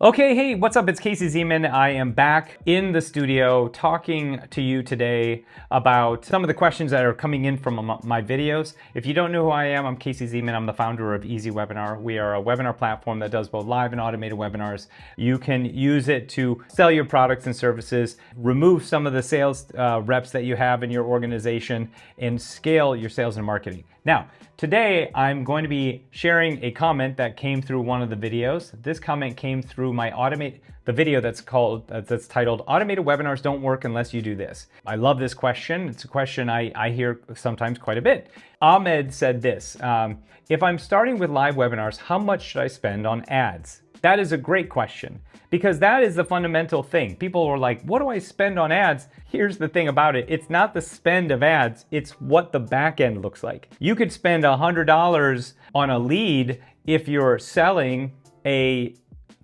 Okay, hey, what's up? It's Casey Zeman. I am back in the studio talking to you today about some of the questions that are coming in from my videos. If you don't know who I am, I'm Casey Zeman. I'm the founder of EasyWebinar. We are a webinar platform that does both live and automated webinars. You can use it to sell your products and services, remove some of the sales reps that you have in your organization, and scale your sales and marketing. Now, today I'm going to be sharing a comment that came through one of the videos. This comment came through the video that's titled "Automated Webinars Don't Work Unless You Do This." I love this question. It's a question I hear sometimes quite a bit. Ahmed said this: if I'm starting with live webinars, how much should I spend on ads? That is a great question, because that is the fundamental thing. People are like, what do I spend on ads? Here's the thing about it. It's not the spend of ads, it's what the back end looks like. You could spend $100 on a lead if you're selling a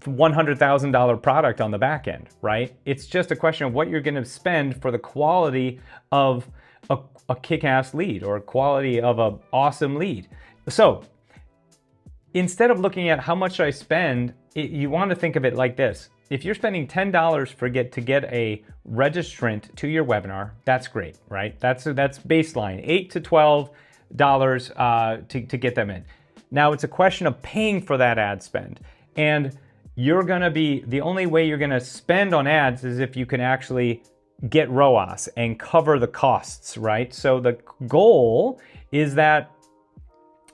$100,000 product on the back end, right? It's just a question of what you're gonna spend for the quality of a kick-ass lead or quality of an awesome lead. So instead of looking at how much I spend, you want to think of it like this. If you're spending $10 to get a registrant to your webinar, that's great, right? That's baseline, $8 to $12 to get them in. Now it's a question of paying for that ad spend. And the only way you're gonna spend on ads is if you can actually get ROAS and cover the costs, right? So the goal is that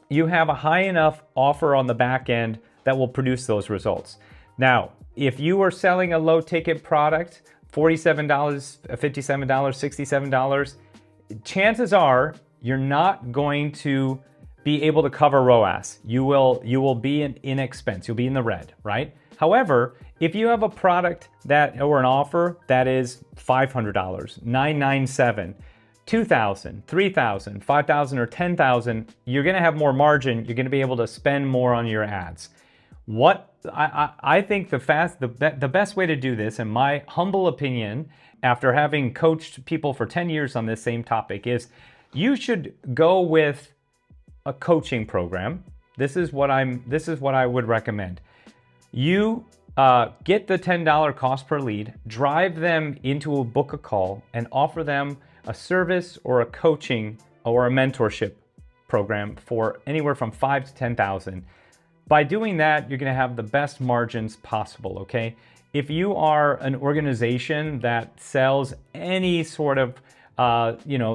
you have a high enough offer on the back end that will produce those results. Now, if you are selling a low ticket product, $47, $57, $67, chances are you're not going to be able to cover ROAS. You will be in expense, you'll be in the red, right? However, if you have a product or an offer that is $500, $997, $2,000, $3,000, $5,000, or $10,000, you're gonna have more margin. You're gonna be able to spend more on your ads. What I think the best way to do this, in my humble opinion, after having coached people for 10 years on this same topic, is you should go with a coaching program. This is what I would recommend. You get the $10 cost per lead, drive them into a book a call, and offer them a service or a coaching or a mentorship program for anywhere from $5,000 to $10,000. By doing that, you're gonna have the best margins possible, okay? If you are an organization that sells any sort of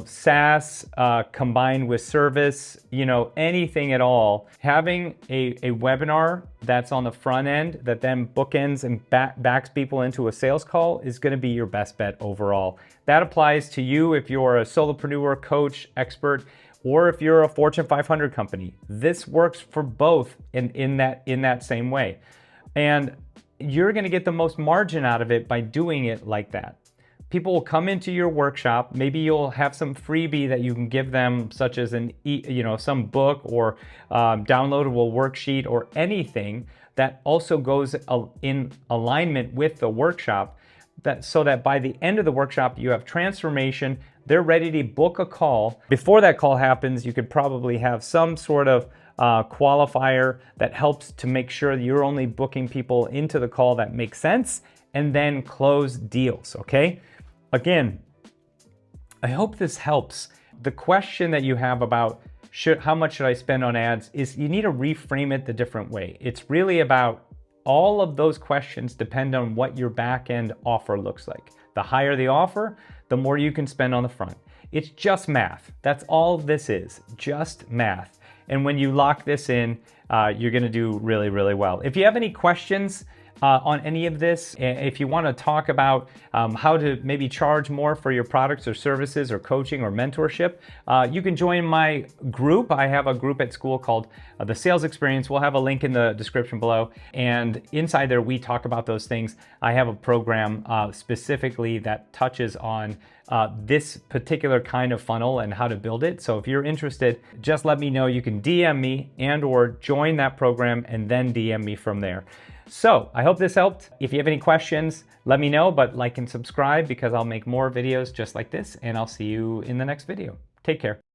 SaaS combined with service, anything at all, having a webinar that's on the front end that then bookends and backs people into a sales call is gonna be your best bet overall. That applies to you if you're a solopreneur, coach, expert, or if you're a Fortune 500 company. This works for both in that same way. And you're gonna get the most margin out of it by doing it like that. People will come into your workshop. Maybe you'll have some freebie that you can give them, such as some book or downloadable worksheet or anything that also goes in alignment with the workshop, so that by the end of the workshop, you have transformation. They're ready to book a call. Before that call happens, you could probably have some sort of qualifier that helps to make sure that you're only booking people into the call that makes sense, and then close deals, okay? Again, I hope this helps. The question that you have about how much should I spend on ads is you need to reframe it the different way. It's really about all of those questions depend on what your back-end offer looks like. The higher the offer, the more you can spend on the front. It's just math. That's all this is, just math. And when you lock this in, you're gonna do really, really well. If you have any questions on any of this, if you want to talk about how to maybe charge more for your products or services or coaching or mentorship, you can join my group. I have a group at school called The Sales Experience. We'll have a link in the description below. And inside there, we talk about those things. I have a program specifically that touches on this particular kind of funnel and how to build it. So if you're interested, just let me know. You can DM me or join that program and then DM me from there. So I hope this helped. If you have any questions, let me know, but like and subscribe because I'll make more videos just like this, and I'll see you in the next video. Take care.